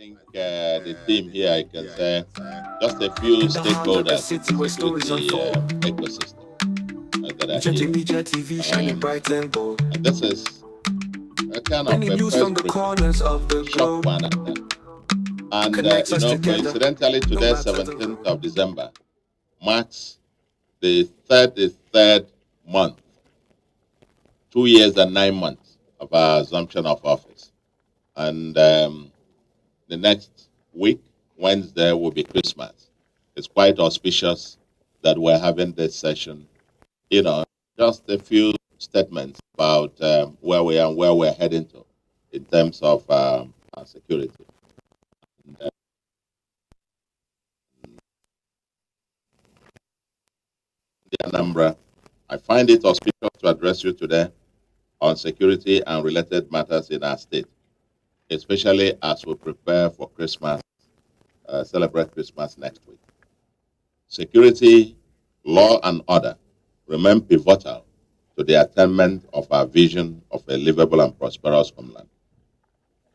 think the team here, I can say, just a few stakeholders in the security ecosystem that are here. NjenjeMedia TV shining bright and bold. And this is a kind of Bringing a news press from the briefing, corners of the short globe. one at that. And, Connects us together. coincidentally, No today, matter the 17th road. of December, marks the 33rd month, 2 years and 9 months of our assumption of office. And the next week, Wednesday, will be Christmas. It's quite auspicious that we're having this session. Just a few statements about where we are and where we're heading to in terms of our security. And, the Anambra, I find it auspicious to address you today on security and related matters in our state, especially as we prepare for Christmas, celebrate Christmas next week. Security, law, and order remain pivotal to the attainment of our vision of a livable and prosperous homeland.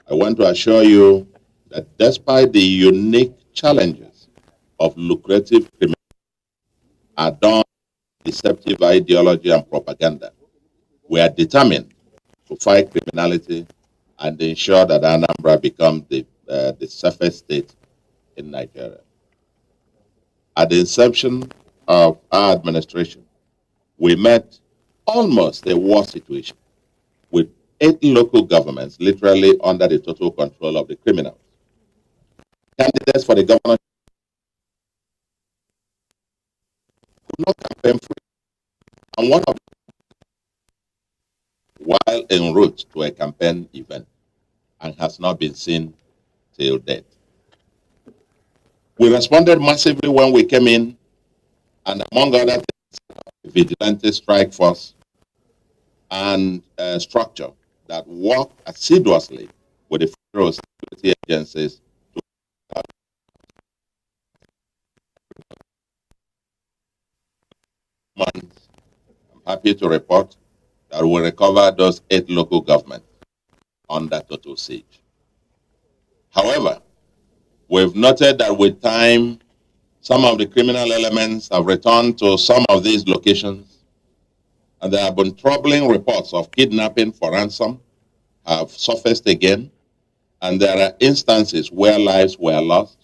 I want to assure you that despite the unique challenges of lucrative criminality, adorned deceptive ideology and propaganda, we are determined to fight criminality and ensure that Anambra becomes the safest state in Nigeria. At the inception of our administration, we met almost a war situation with 8 local governments literally under the total control of the criminals. Candidates for the governorship could not campaign free, and one of them while en route to a campaign event and has not been seen till date. We responded massively when we came in, and among other things, vigilante strike force and a structure that work assiduously with the federal security agencies. I'm happy to report that we recovered those 8 local governments under total siege. However, we've noted that with time, some of the criminal elements have returned to some of these locations, and there have been troubling reports of kidnapping for ransom have surfaced again, and there are instances where lives were lost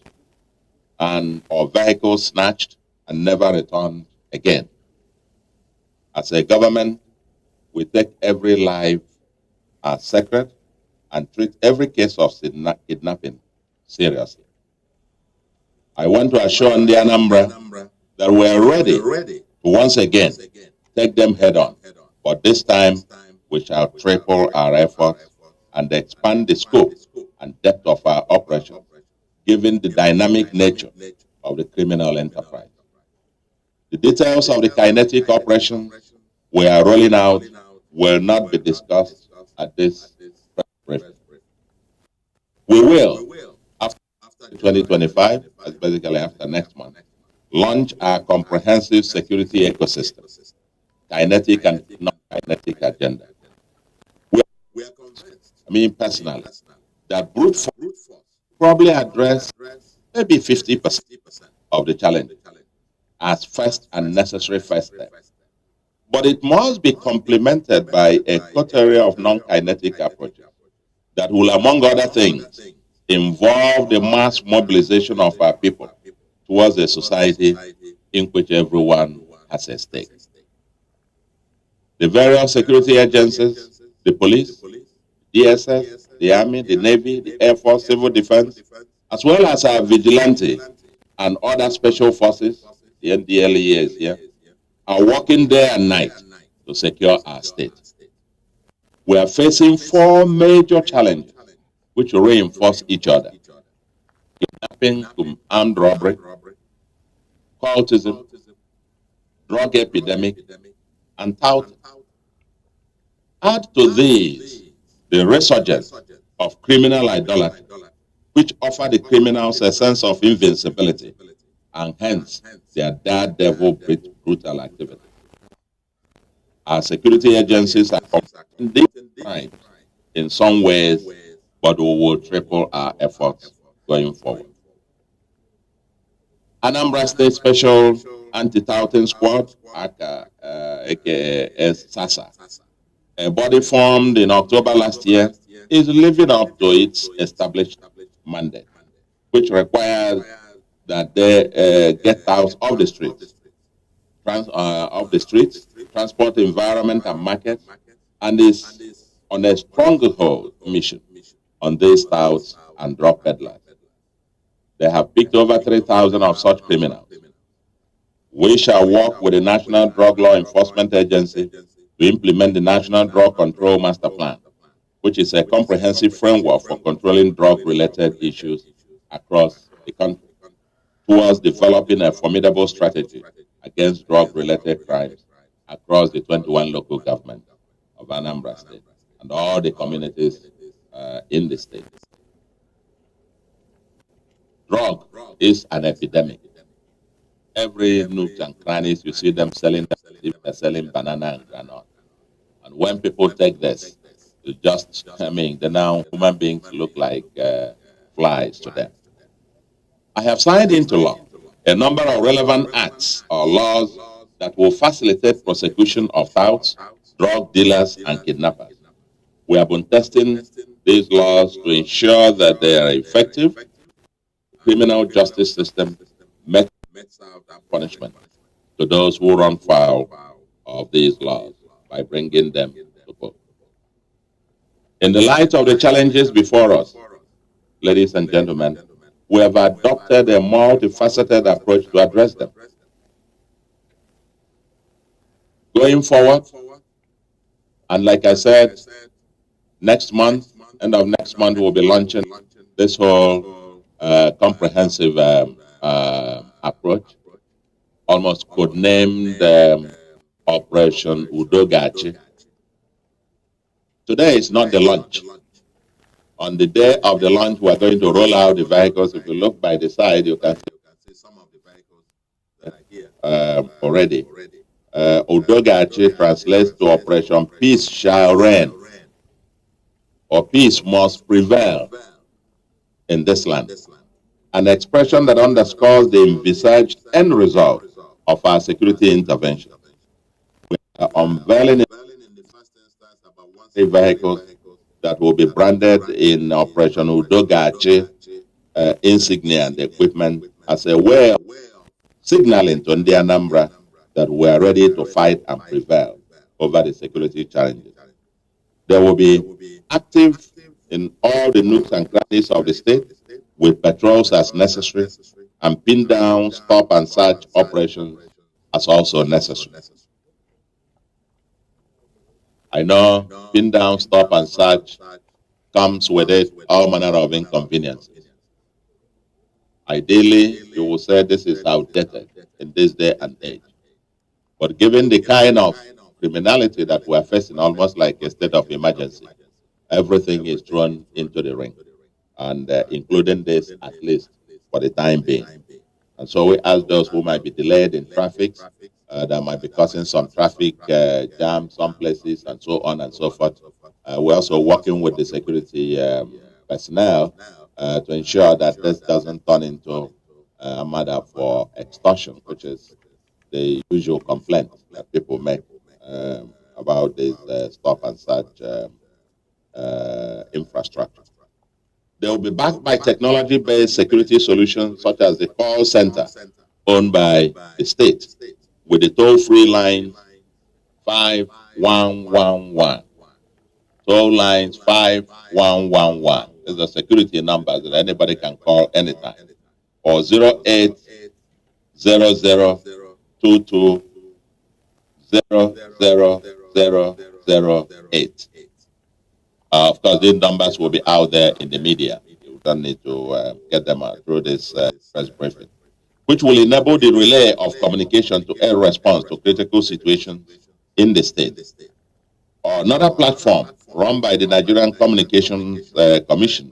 or vehicles snatched and never returned again. As a government, we take every life as sacred and treat every case of kidnapping seriously. I want to assure the Anambra that we are ready to once again take them head on. But this time, we shall triple our efforts and expand the scope and depth of our operation, given the dynamic nature of the criminal enterprise. The details of the kinetic operation we are rolling out will not be discussed at this briefing. We will, after 2025, that's basically after next month, launch our comprehensive security ecosystem, kinetic and non-kinetic agenda. We are convinced, personally, that brute force probably address maybe 50% of the challenge as first and necessary first step. But it must be complemented by a coterie of non-kinetic approaches that will, among other things, involve the mass mobilization of our people towards a society in which everyone has a stake. The various security agencies, the police, DSS, the Army, the Navy, the Air Force, Civil Defense, as well as our vigilante and other special forces, the NDLEA is here, are working day and night to secure our state. We are facing 4 major challenges which reinforce each other: kidnapping to armed robbery, cultism, drug epidemic, and touting. Add to these the resurgence of criminal idolatry, which offer the criminals a sense of invincibility, and hence their daredevil brutal activity. Our security agencies are combating this crime in some ways, but we will triple our efforts going forward. Anambra State Special Anti-Touting Squad, aka SASA, a body formed in October last year, is living up to its established mandate, which requires that they get out of the streets, transport, environment, and markets, and is on a stronghold mission on these touts and drug peddlers. They have picked over 3,000 of such criminals. We shall work with the National Drug Law Enforcement Agency to implement the National Drug Control Master Plan, which is a comprehensive framework for controlling drug-related issues across the country, towards developing a formidable strategy against drug-related crimes across the 21 local governments of Anambra State and all the communities in the state. Drug is an epidemic. Every nook and crannies, you see them selling, they're selling banana and granite. And when people take this, it's just, the now human beings look like flies to them. I have signed into law a number of relevant acts or laws that will facilitate prosecution of touts, drug dealers, and kidnappers. We have been testing these laws to ensure that they are effective. The criminal justice system met punishment to those who run foul of these laws by bringing them to court. In the light of the challenges before us, ladies and gentlemen, we have adopted a multifaceted approach to address them. Going forward, and like I said, next month, end of next month, we'll be launching this whole comprehensive approach, almost codenamed Operation Udogachi. Today is not the launch. On the day of the launch, we're going to roll out the vehicles. If you look by the side, you can see some of the vehicles that are here already. Udogachi translates to Operation Peace Shall Reign, or Peace Must Prevail in this land. An expression that underscores the envisaged end result of our security intervention. We are unveiling in the first instance about 1 vehicles that will be branded in Operation Udogachi insignia and equipment as a way of signaling to the Anambra that we are ready to fight and prevail over the security challenges. They will be active in all the nooks and crannies of the state, with patrols as necessary, and pin down, stop and search operations as also necessary. I know pin down, stop and search comes with it all manner of inconveniences. Ideally, you will say this is outdated in this day and age. But given the kind of criminality that we are facing, almost like a state of emergency, everything is thrown into the ring, and including this, at least for the time being. And so we ask those who might be delayed in traffic, that might be causing some traffic jam some places, and so on and so forth. We're also working with the security personnel to ensure that this doesn't turn into a matter for extortion, which is the usual complaint that people make about this stop and search infrastructure. They will be backed by technology-based security solutions such as the call center owned by the state, with the toll-free line 5111. Toll lines 5111 is the security number that anybody can call anytime, or 0800220008. Of course, these numbers will be out there in the media. You don't need to get them out through this press briefing, which will enable the relay of communication to air response to critical situations in the state. Or another platform run by the Nigerian Communications Commission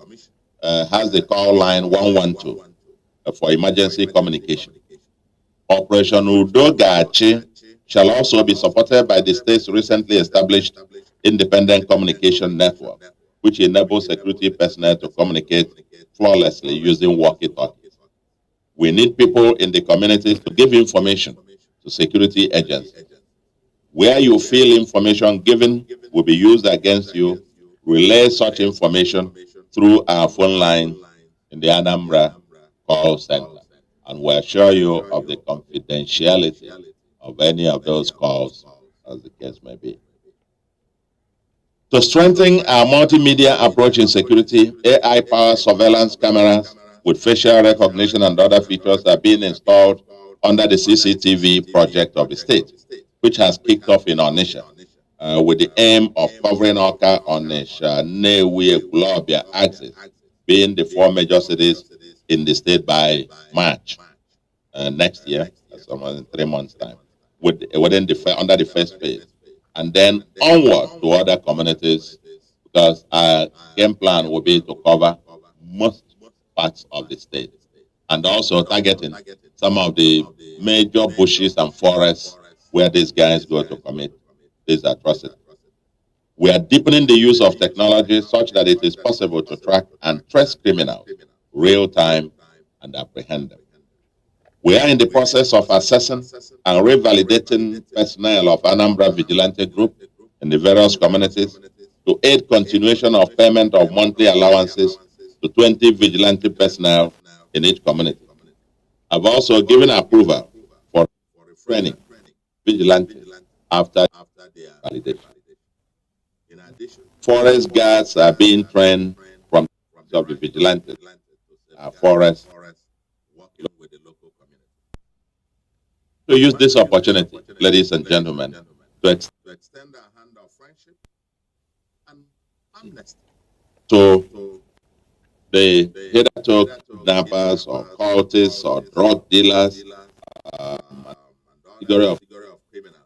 has the call line 112 for emergency communication. Operation Udogachi shall also be supported by the state's recently established Independent Communication Network, which enables security personnel to communicate flawlessly using walkie-talkies. We need people in the communities to give information to security agencies. Where you feel information given will be used against you, relay such information through our phone line in the Anambra call center, and we'll assure you of the confidentiality of any of those calls, as the case may be. To strengthen our multimedia approach in security, AI-powered surveillance cameras with facial recognition and other features are being installed under the CCTV project of the state, which has kicked off in Onitsha, with the aim of covering Oka, Onitsha, Nnewi, Ekulobia axis, being the 4 major cities in the state by March next year, somewhere in 3 months' time, under the first phase, and then onward to other communities, because our game plan will be to cover most parts of the state, and also targeting some of the major bushes and forests where these guys go to commit these atrocities. We are deepening the use of technology such that it is possible to track and trace criminals real time and apprehend them. We are in the process of assessing and revalidating personnel of Anambra Vigilante Group in the various communities to aid continuation of payment of monthly allowances to 20 vigilante personnel in each community. I've also given approval for training vigilantes after validation. In addition, forest guards are being trained from the vigilantes, forest working with the local community. To use this opportunity, ladies and gentlemen, to extend a hand of friendship and amnesty to the hitherto kidnappers or cultists or drug dealers, category of criminals,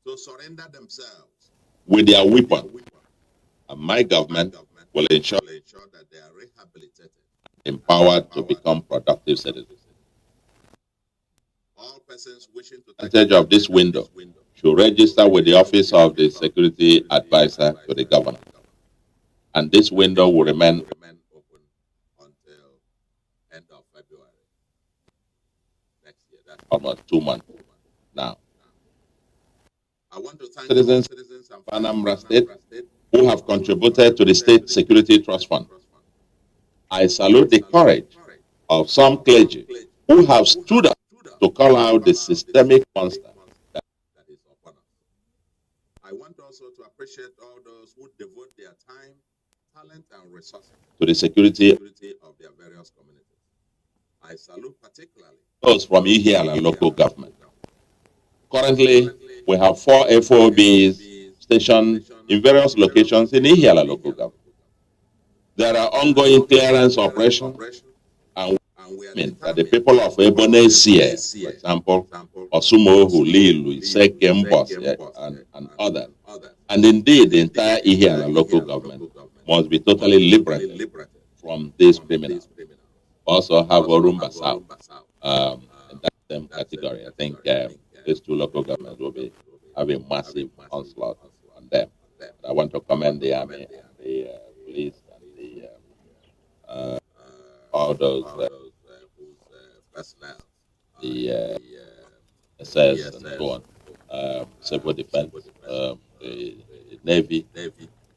to surrender themselves with their weapon. And my government will ensure that they are rehabilitated, empowered to become productive citizens. All persons wishing to take advantage of this window should register with the Office of the Security Advisor to the Governor. And this window will remain open until end of February next year. That's almost 2 months now. I want to thank citizens of Anambra State who have contributed to the State Security Trust Fund. I salute the courage of some clergy who have stood up to call out the systemic monster that is upon us. I want also to appreciate all those who devote their time, talent, and resources to the security of their various communities. I salute particularly those from Ihiala local government. Currently, we have 4 FOBs stationed in various locations in Ihiala local government. There are ongoing clearance operations, and we mean that the people of Ebonesia, for example, Osumo, Hulilu, Iseke, Mbos, and others, and indeed the entire Ihiala local government must be totally liberated from these criminals. Also have Orumba South in that same category. I think these 2 local governments will be having massive onslaught on them. But I want to commend the army, and the police, and the all those personnel, the SS and so on, civil defense, the Navy,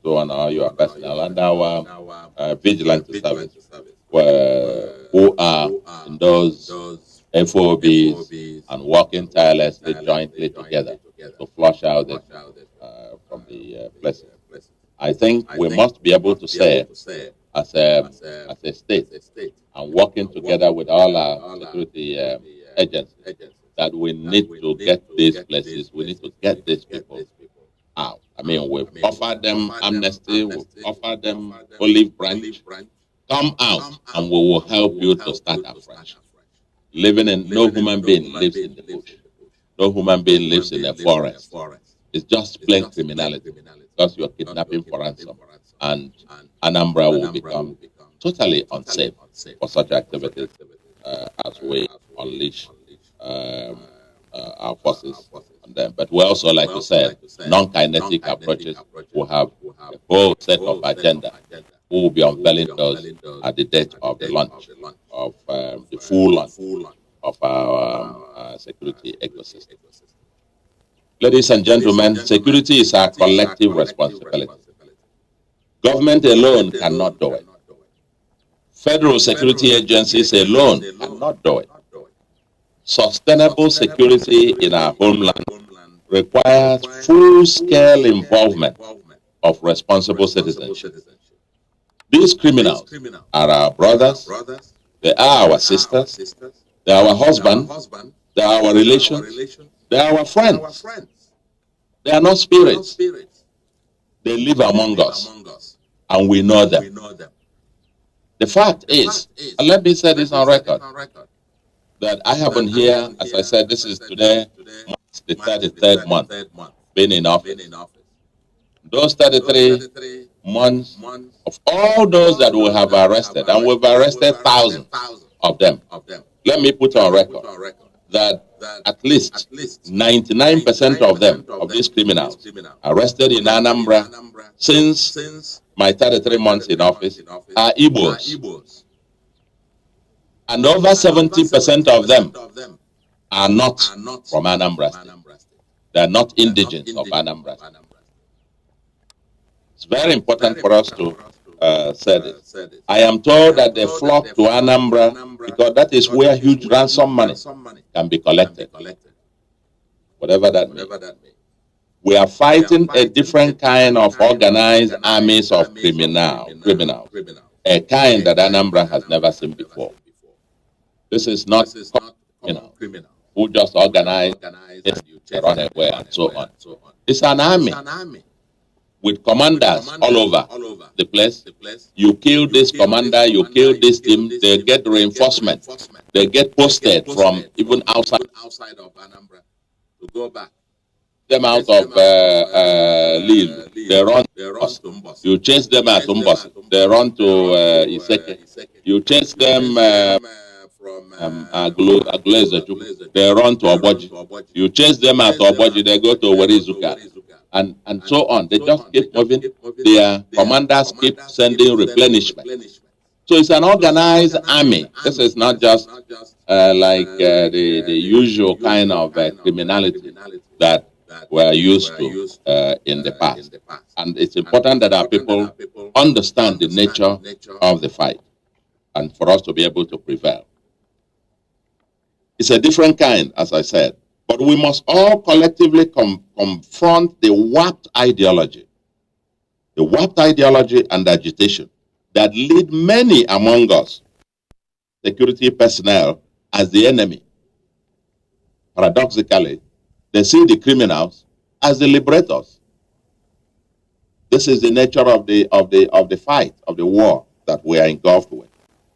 so on, all your personnel, and our vigilante service, who are in those FOBs and working tirelessly jointly together to flush out the, from the places. I think we must be able to say, as a state, and working together with all our security agencies, that we need to get these places, we need to get these people out. I mean, we've offered them amnesty, we've offered them olive branch. Come out and we will help you to start afresh. Living in, no human being lives in the bush. No human being lives in a forest. It's just plain criminality, because you're kidnapping for ransom. And Anambra will become totally unsafe for such activities as we unleash our forces on them. But we also, like you said, non-kinetic approaches will have a whole set of agenda. We will be unveiling those at the date of the launch of the full launch of our security ecosystem. Ladies and gentlemen, security is our collective responsibility. Government alone cannot do it. Federal security agencies alone cannot do it. Sustainable security in our homeland requires full-scale involvement of responsible citizenship. These criminals are our brothers, they are our sisters, they are our husbands, they are our relations, they are our friends. They are not spirits. They live among us, and we know them. The fact is, and let me say this on record, that I have been here, as I said, this is today, the 33rd month, being in office. Those 33 months of all those that we have arrested, and we've arrested thousands of them. Let me put on record that at least 99% of them, of these criminals, arrested in Anambra since my 33 months in office, are Igbos. And over 70% of them are not from Anambra State. They are not indigenous of Anambra State. It's very important for us to say this. I am told that they flock to Anambra because that is where huge ransom money can be collected, whatever that means. We are fighting a different kind of organized armies of criminals, a kind that Anambra has never seen before. This is not, who just organize, run away, and so on. It's an army with commanders all over the place. You kill this commander, you kill this team, they get reinforcement. They get posted from even outside of Anambra to go back. Them out of Lille, they run to Mbos. You chase them at Mbos, they run to Iseke. You chase them from Agleze, they run to Oboji. You chase them at Oboji, they go to Werizuka. And so on. They just keep moving. Their commanders keep sending replenishment. So it's an organized army. This is not just like the usual kind of criminality that we're used to in the past. And it's important that our people understand the nature of the fight and for us to be able to prevail. It's a different kind, as I said. But we must all collectively confront the warped ideology and agitation that lead many among us, security personnel, as the enemy. Paradoxically, they see the criminals as the liberators. This is the nature of the fight, of the war that we are engulfed with,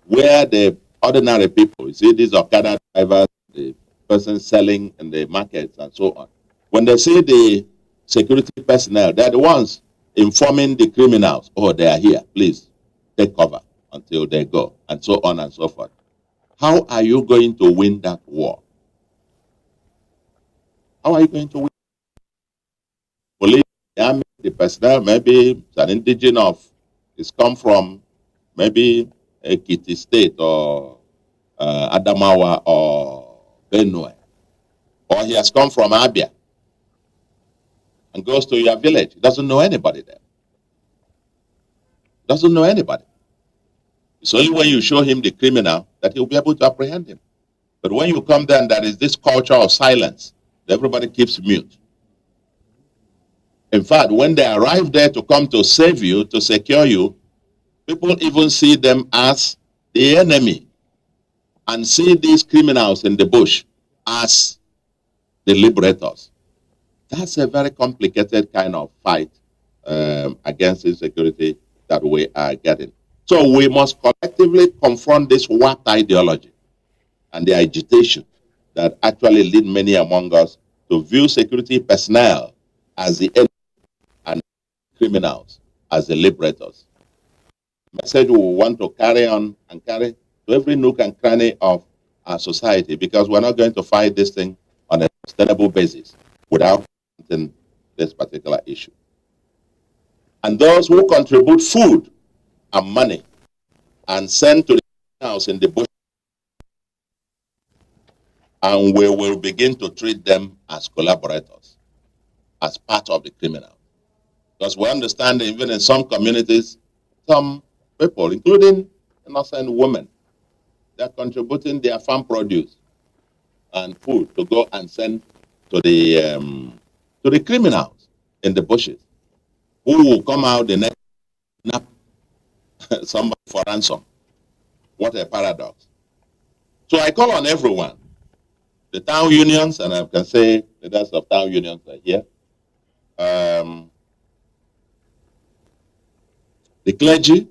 where the ordinary people, you see these Okada drivers, the person selling in the markets and so on. When they see the security personnel, they're the ones informing the criminals, oh, they are here, please take cover until they go, and so on and so forth. How are you going to win that war? How are you going to win? Police, the army, the personnel, maybe it's an indigenous it's come from maybe Ekiti State or Adamawa or Benue, or he has come from Abia and goes to your village. He doesn't know anybody there. Doesn't know anybody. It's only when you show him the criminal that he'll be able to apprehend him. But when you come there and there is this culture of silence, everybody keeps mute. In fact, when they arrive there to come to save you, to secure you, people even see them as the enemy and see these criminals in the bush as the liberators. That's a very complicated kind of fight against insecurity that we are getting. So we must collectively confront this warped ideology and the agitation that actually lead many among us to view security personnel as the enemy and criminals as the liberators. Message we want to carry on and carry to every nook and cranny of our society, because we're not going to fight this thing on a sustainable basis without this particular issue. And those who contribute food and money and send to the house in the bush, and we will begin to treat them as collaborators, as part of the criminal. Because we understand that even in some communities, some people, including innocent women, they're contributing their farm produce and food to go and send to the criminals in the bushes, who will come out the next kidnap somebody for ransom. What a paradox. So I call on everyone, the town unions, and I can say leaders of town unions are here, the clergy,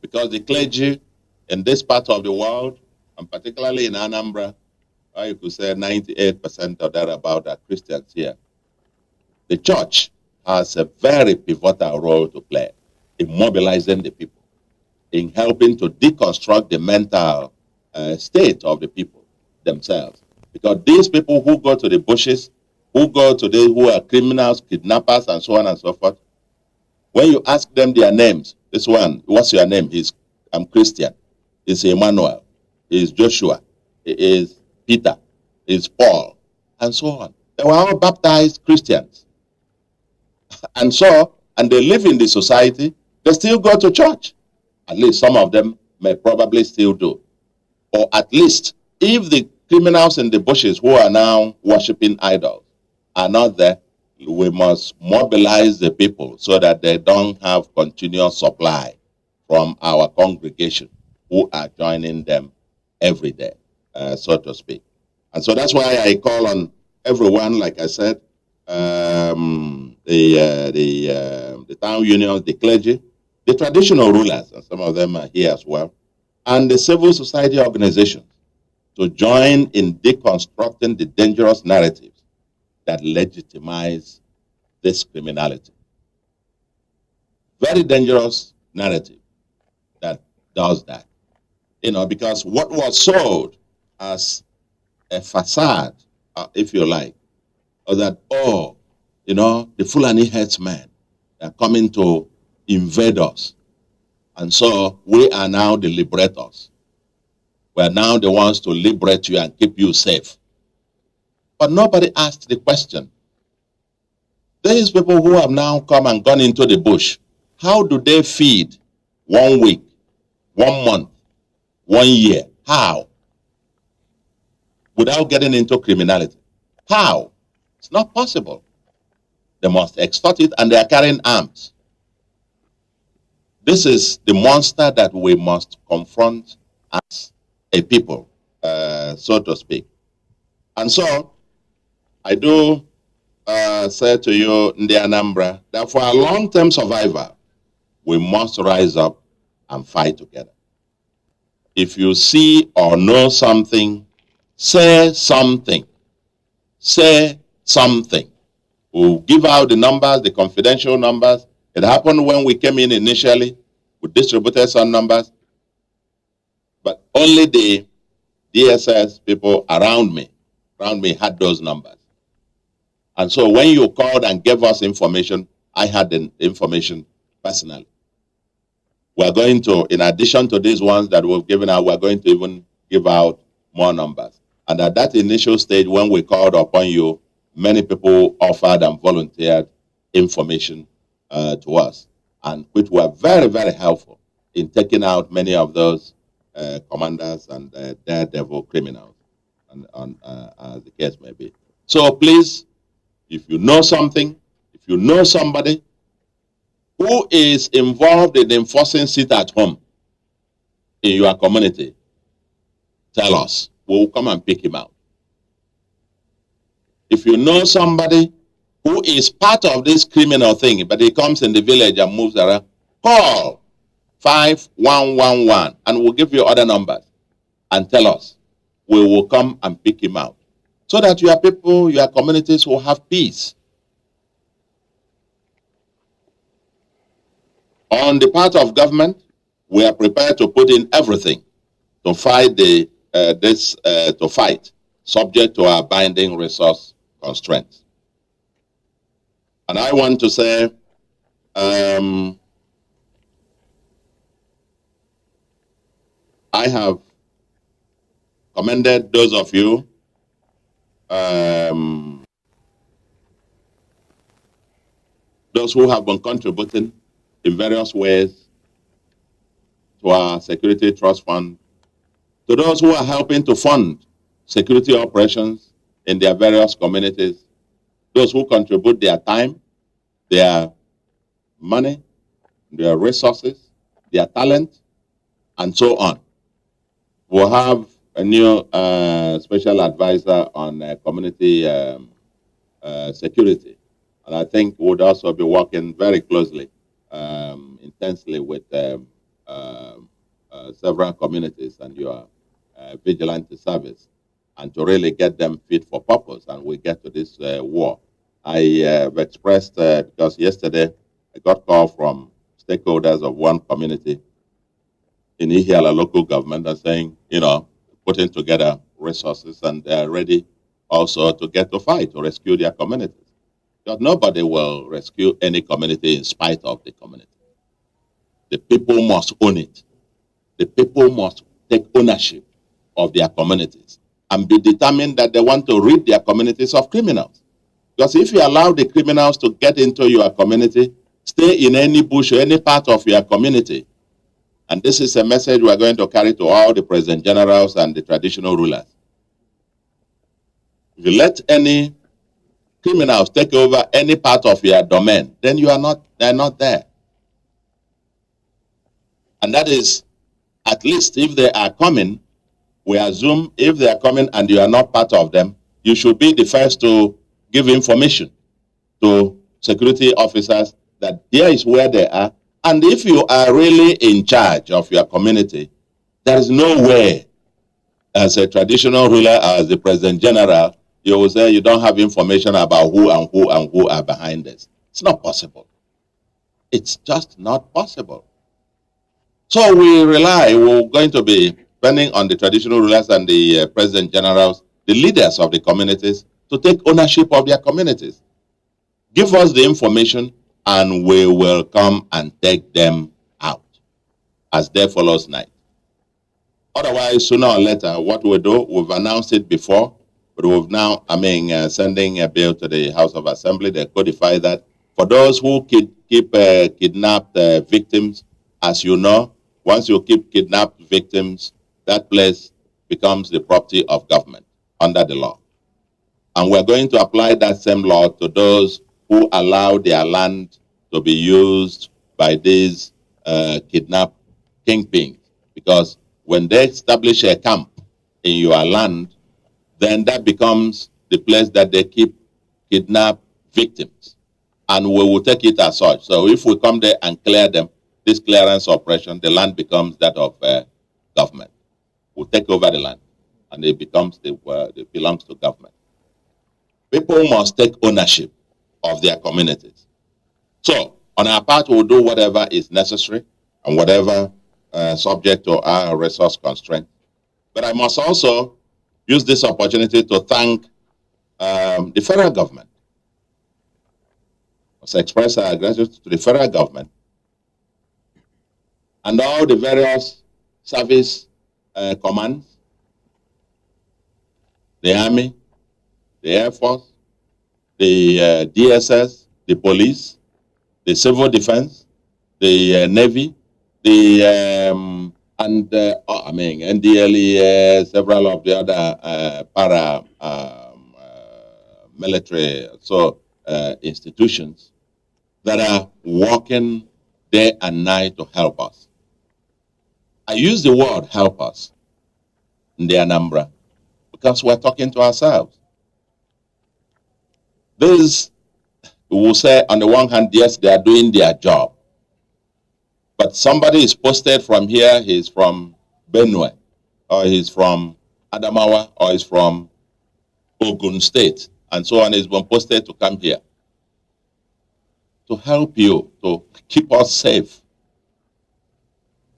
because the clergy in this part of the world, and particularly in Anambra, you could say 98% or thereabout are Christians here. The church has a very pivotal role to play in mobilizing the people, in helping to deconstruct the mental state of the people themselves. Because these people who go to the bushes, who go to those who are criminals, kidnappers, and so on and so forth, when you ask them their names, this one, what's your name? I'm Christian. It's Emmanuel. It's Joshua. It is Peter. It's Paul. And so on. They were all baptized Christians. And they live in the society. They still go to church. At least some of them may probably still do. Or at least, if the criminals in the bushes who are now worshiping idols are not there, we must mobilize the people so that they don't have continuous supply from our congregation who are joining them every day, so to speak. And so that's why I call on everyone, like I said, the town unions, the clergy, the traditional rulers, and some of them are here as well, and the civil society organizations to join in deconstructing the dangerous narratives that legitimize this criminality. Very dangerous narrative that does that. Because what was sold as a facade, if you like, was that, the Fulani headsmen are coming to invade us. And so we are now the liberators. We are now the ones to liberate you and keep you safe. But nobody asked the question. These people who have now come and gone into the bush, how do they feed 1 week, 1 month, 1 year? How? Without getting into criminality. How? It's not possible. They must extort it, and they are carrying arms. This is the monster that we must confront as a people, so to speak. And so, I do say to you, in the Anambra, that for our long-term survival, we must rise up and fight together. If you see or know something, say something. Say something. We'll give out the numbers, the confidential numbers. It happened when we came in initially. We distributed some numbers. But only the DSS people around me had those numbers. And so when you called and gave us information, I had the information personally. We're going to, in addition to these ones that we've given out, we're going to even give out more numbers. And at that initial stage, when we called upon you, many people offered and volunteered information to us, and which were very, very helpful in taking out many of those commanders and daredevil criminals, as the case may be. So please, if you know something, if you know somebody who is involved in enforcing sit at home in your community, tell us. We'll come and pick him out. If you know somebody who is part of this criminal thing, but he comes in the village and moves around, call 5111 and we'll give you other numbers and tell us. We will come and pick him out so that your people, your communities will have peace. On the part of government, we are prepared to put in everything to fight subject to our binding resource constraints. And I want to say, I have commended those of you those who have been contributing in various ways to our security trust fund, to those who are helping to fund security operations in their various communities, those who contribute their time, their money, their resources, their talent, and so on. We'll have a new special advisor on community security. And I think we'll also be working very closely, intensely with several communities and your vigilante service, and to really get them fit for purpose. And we get to this war. I have expressed, because yesterday I got call from stakeholders of one community in Ihiala local government and saying, putting together resources and they're ready also to get to fight to rescue their communities. Because nobody will rescue any community in spite of the community. The people must own it. The people must take ownership of their communities and be determined that they want to rid their communities of criminals. Because if you allow the criminals to get into your community, stay in any bush or any part of your community, and this is a message we're going to carry to all the president generals and the traditional rulers. If you let any criminals take over any part of your domain, then they're not there. And that is, at least if they are coming, we assume if they are coming and you are not part of them, you should be the first to give information to security officers that here is where they are. And if you are really in charge of your community, there is no way, as a traditional ruler, as the president general, you will say you don't have information about who and who and who are behind this. It's not possible. It's just not possible. So we're going to be depending on the traditional rulers and the president generals, the leaders of the communities, to take ownership of their communities. Give us the information and we will come and take them out as day follows night. Otherwise, sooner or later, what we'll do, we've announced it before, but we've now, sending a bill to the House of Assembly. They codify that. For those who keep kidnapped victims, as you know, once you keep kidnapped victims, that place becomes the property of government under the law. And we're going to apply that same law to those who allow their land to be used by these kidnapped kingpins. Because when they establish a camp in your land, then that becomes the place that they keep kidnapped victims. And we will take it as such. So if we come there and clear them, this clearance operation, the land becomes that of government. We'll take over the land, and it belongs to government. People must take ownership of their communities. So, on our part, we'll do whatever is necessary and whatever subject to our resource constraint. But I must also use this opportunity to thank the federal government. I must express our gratitude to the federal government and all the various service commands, the Army, the Air Force, the DSS, the police, the civil defense, the Navy, the NDLE, several of the other military institutions that are working day and night to help us. I use the word help us in the Anambra because we're talking to ourselves. This, we will say, on the one hand, yes, they are doing their job. But somebody is posted from here, he's from Benue, or he's from Adamawa, or he's from Ogun State, and so on, he's been posted to come here to help you, to keep us safe.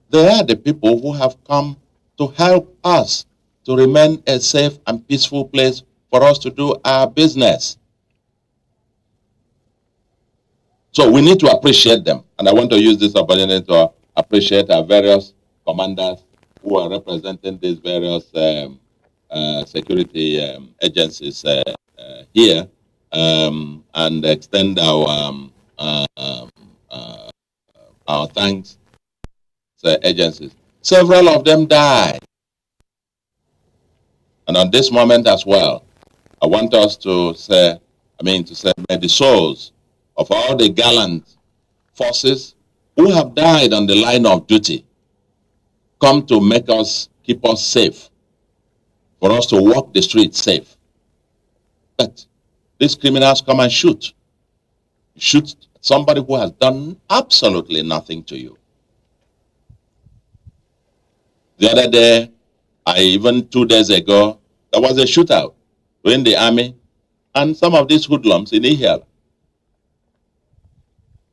They are the people who have come to help us to remain a safe and peaceful place for us to do our business. So we need to appreciate them. And I want to use this opportunity to appreciate our various commanders who are representing these various security agencies here, and extend our thanks to agencies. Several of them died. And on this moment as well, I want us to say, may the souls of all the gallant forces who have died on the line of duty come to keep us safe, for us to walk the streets safe. But these criminals come and shoot somebody who has done absolutely nothing to you. The other day, even 2 days ago, there was a shootout between the army and some of these hoodlums in Ihel.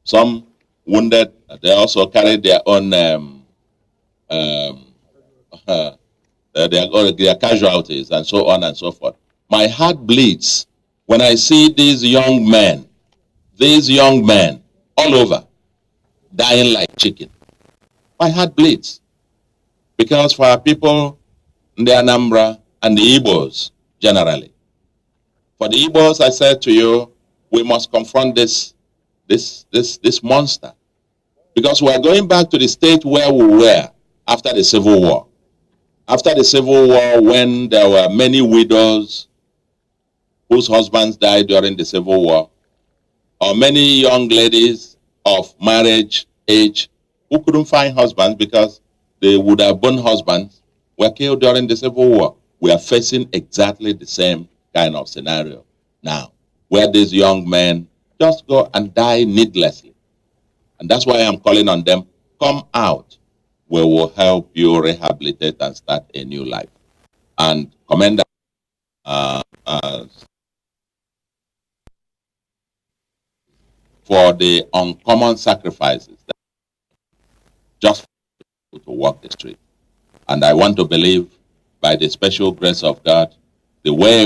Some wounded. They also carried their own their casualties and so on and so forth. My heart bleeds when I see these young men all over dying like chicken. My heart bleeds, because for our people in the Anambra and the Igbos generally, for the Igbos, I said to you, we must confront this monster, because we are going back to the state where we were after the Civil War. After the Civil War, when there were many widows whose husbands died during the Civil War, or many young ladies of marriage age who couldn't find husbands because they would have born husbands, were killed during the Civil War. We are facing exactly the same kind of scenario now, where these young men just go and die needlessly. And that's why I'm calling on them, come out. We will help you rehabilitate and start a new life. And Commander for the uncommon sacrifices just to walk the street. And I want to believe, by the special grace of God, the way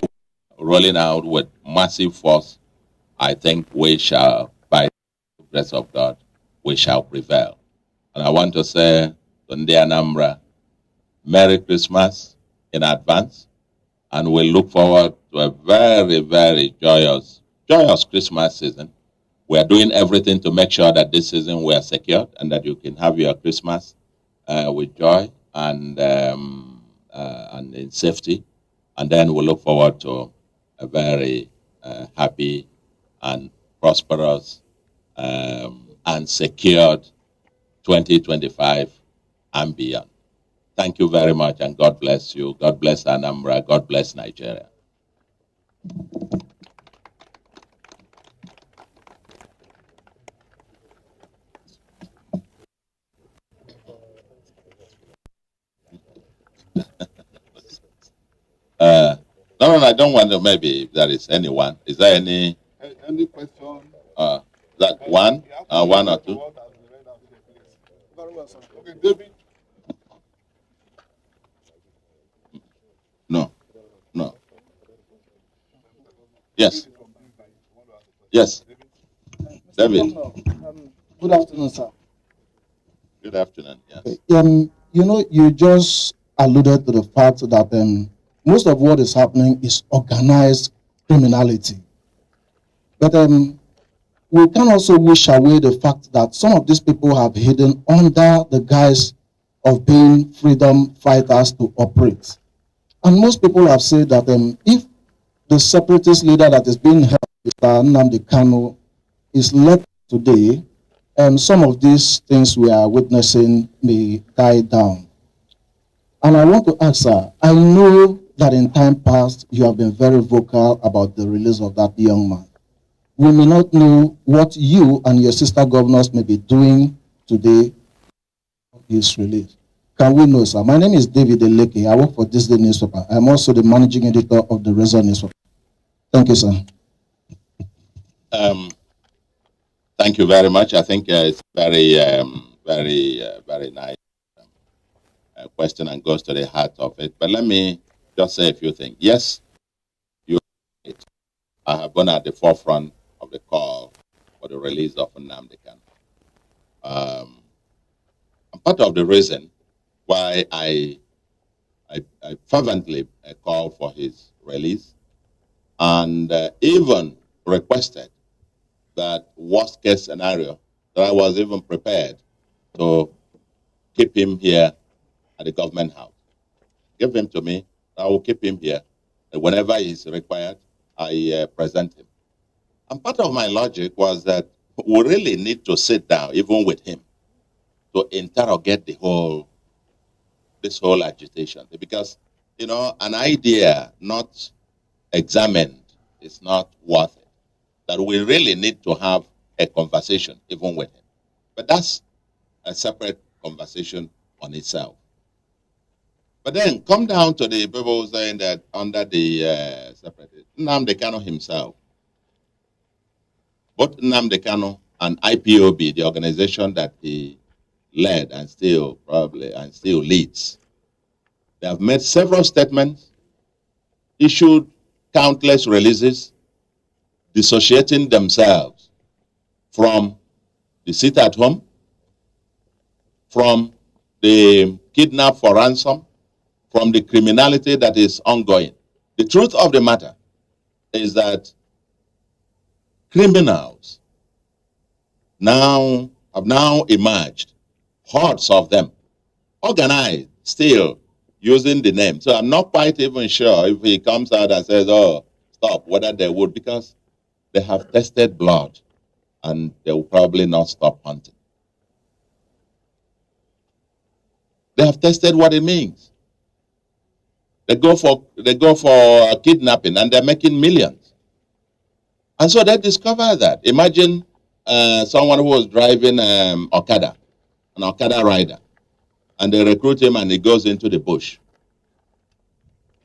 we're rolling out with massive force, I think we shall, by the grace of God, we shall prevail. And I want to say to Anambra, Merry Christmas in advance, and we look forward to a very, very joyous Christmas season. We are doing everything to make sure that this season we are secured and that you can have your Christmas with joy and in safety. And then we look forward to a very happy and prosperous and secured 2025 and beyond. Thank you very much, and God bless you. God bless Anambra. God bless Nigeria. No, I don't want to. Maybe if there is anyone. Is there any question? That one? One or two? Okay, David. No. Yes. Yes. David. Good afternoon, sir. Good afternoon. Yes. You just alluded to the fact that most of what is happening is organized criminality. But we can also wish away the fact that some of these people have hidden under the guise of being freedom fighters to operate. And most people have said that if the separatist leader that is being held, Mr. Nnamdi Kanu, is left today, some of these things we are witnessing may die down. And I want to ask, sir, I know that in time past you have been very vocal about the release of that young man. We may not know what you and your sister governors may be doing today his release. Can we know, sir? My name is David Eleke. I work for this day newspaper. I'm also the managing editor of the Razor newspaper. Thank you, sir. Thank you very much. I think it's very nice question and goes to the heart of it. But let me just say a few things. Yes, I have been at the forefront of the call for the release of Nnamdi Kanu. And part of the reason why I fervently call for his release and even requested that worst case scenario, that I was even prepared to keep him here at the government house. Give him to me, I will keep him here. And whenever he's required, I present him. And part of my logic was that we really need to sit down, even with him, to interrogate this whole agitation. Because, you know, an idea not examined is not worth it. That we really need to have a conversation, even with him. But that's a separate conversation on itself. But then come down to the people saying that under the separate, Nnamdi Kanu himself, both Nnamdi Kanu and IPOB, the organization that he led and still leads, they have made several statements, issued countless releases, dissociating themselves from the sit at home, from the kidnap for ransom, from the criminality that is ongoing. The truth of the matter is that criminals have now emerged, hordes of them, organized, still using the name. So I'm not quite even sure if he comes out and says, oh, stop, whether they would, because they have tested blood and they will probably not stop hunting. They have tested what it means. They go for kidnapping and they're making millions. And so they discover that. Imagine someone who was driving an Okada rider, and they recruit him and he goes into the bush.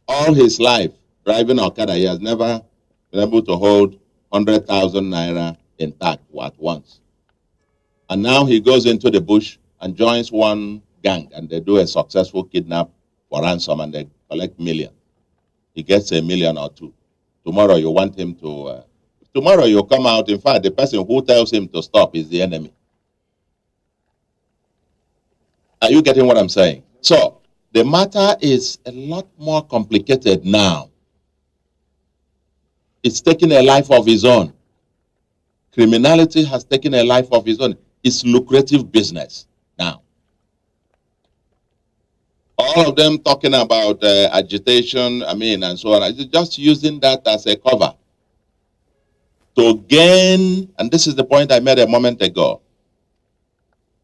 All his life, driving Okada, he has never been able to hold 100,000 naira intact at once. And now he goes into the bush and joins one gang, and they do a successful kidnap for ransom, and they collect millions. He gets $1 million or $2 million. Tomorrow you want him to, tomorrow you come out, in fact, the person who tells him to stop is the enemy. Are you getting what I'm saying? So, the matter is a lot more complicated now. It's taking a life of its own. Criminality has taken a life of its own. It's lucrative business now. All of them talking about agitation, and so on. Just using that as a cover to gain, and this is the point I made a moment ago,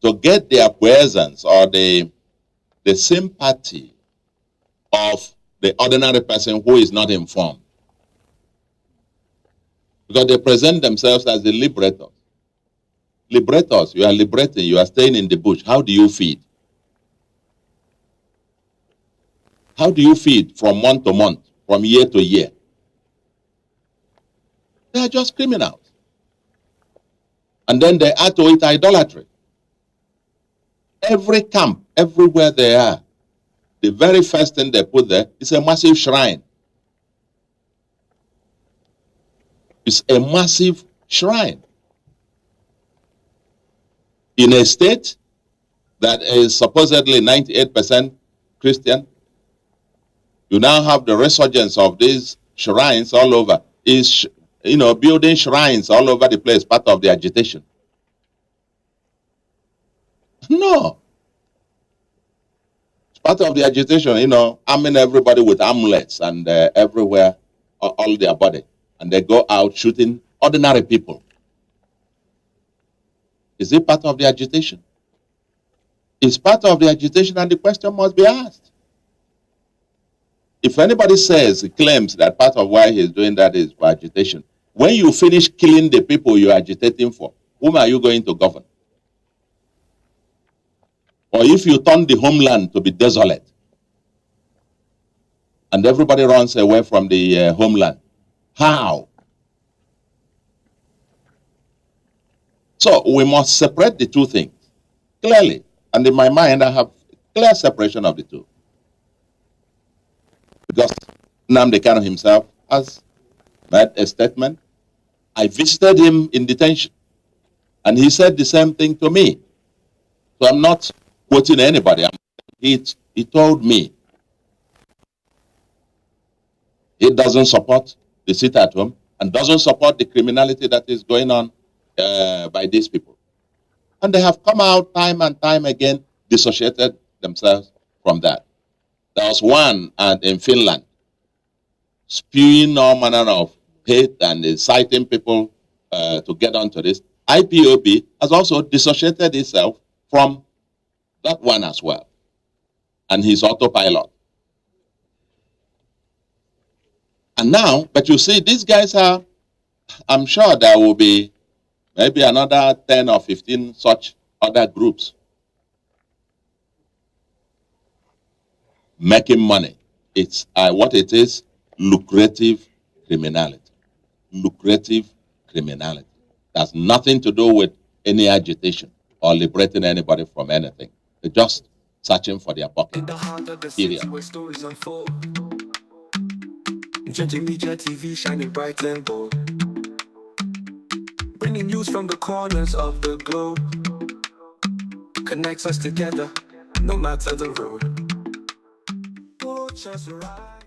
to get the acquiescence or the sympathy of the ordinary person who is not informed. Because they present themselves as the liberators. Liberators, you are liberating, you are staying in the bush. How do you feed? How do you feed from month to month, from year to year? They are just criminals. And then they add to it idolatry. Every camp, everywhere they are, the very first thing they put there is a massive shrine. It's a massive shrine. In a state that is supposedly 98% Christian, you now have the resurgence of these shrines all over. Is, building shrines all over the place part of the agitation? No. It's part of the agitation, arming everybody with amulets and everywhere, all their body. And they go out shooting ordinary people. Is it part of the agitation? It's part of the agitation, and the question must be asked. If anybody claims that part of why he's doing that is for agitation, when you finish killing the people you're agitating for, whom are you going to govern? Or if you turn the homeland to be desolate, and everybody runs away from the homeland, how? So we must separate the two things clearly. And in my mind, I have clear separation of the two. Because Nnamdi Kanu himself has made a statement. I visited him in detention. And he said the same thing to me. So I'm not quoting anybody. He told me he doesn't support the sit at home and doesn't support the criminality that is going on by these people. And they have come out time and time again, dissociated themselves from that. There was one in Finland spewing all manner of hate and inciting people to get onto this. IPOB has also dissociated itself from that one as well, and his autopilot. And now, but you see, these guys are, I'm sure there will be maybe another 10 or 15 such other groups making money. It's what it is, lucrative criminality. Lucrative criminality. That's nothing to do with any agitation or liberating anybody from anything. They're just searching for their pocket. In the heart of the city where stories unfold, NjenjeMedia TV shining bright and bold, bringing news from the corners of the globe, connects us together, no matter the road. Oh, just right.